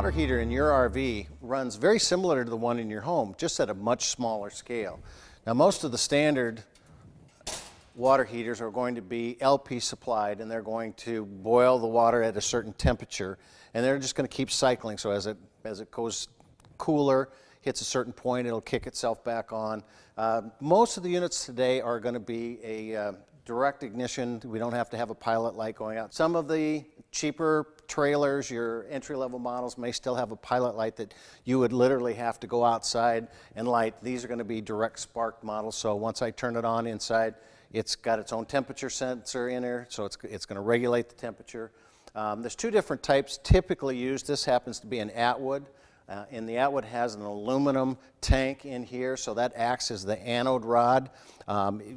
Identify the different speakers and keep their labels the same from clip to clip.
Speaker 1: water heater in your RV runs very similar to the one in your home, just at a much smaller scale. Now, most of the standard water heaters are going to be LP supplied, and they're going to boil the water at a certain temperature, and they're just going to keep cycling. So as it goes cooler, hits a certain point, it'll kick itself back on. Most of the units today are going to be a direct ignition. We don't have to have a pilot light going out. Some of the cheaper trailers, your entry-level models, may still have a pilot light that you would literally have to go outside and light. These are going to be direct spark models, so once I turn it on inside, it's got its own temperature sensor in there, so it's going to regulate the temperature. There's two different types typically used. This happens to be an Atwood, and the Atwood has an aluminum tank in here, so that acts as the anode rod.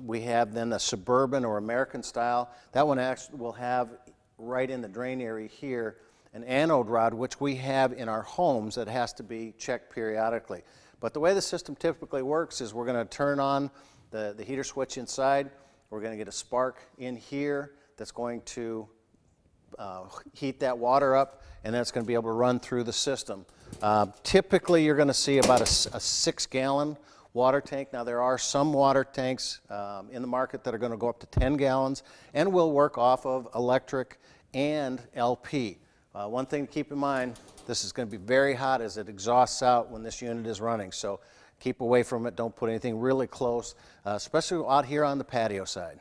Speaker 1: We have then a Suburban or American style. That one actually will have right in the drain area here an anode rod, which we have in our homes that has to be checked periodically. But the way the system typically works is we're going to turn on the heater switch inside. We're going to get a spark in here that's going to heat that water up, and then it's going to be able to run through the system. Typically, you're going to see about a 6-gallon water tank. Now, there are some water tanks in the market that are going to go up to 10 gallons and will work off of electric and LP. One thing to keep in mind, this is going to be very hot as it exhausts out when this unit is running, so keep away from it. Don't put anything really close, especially out here on the patio side.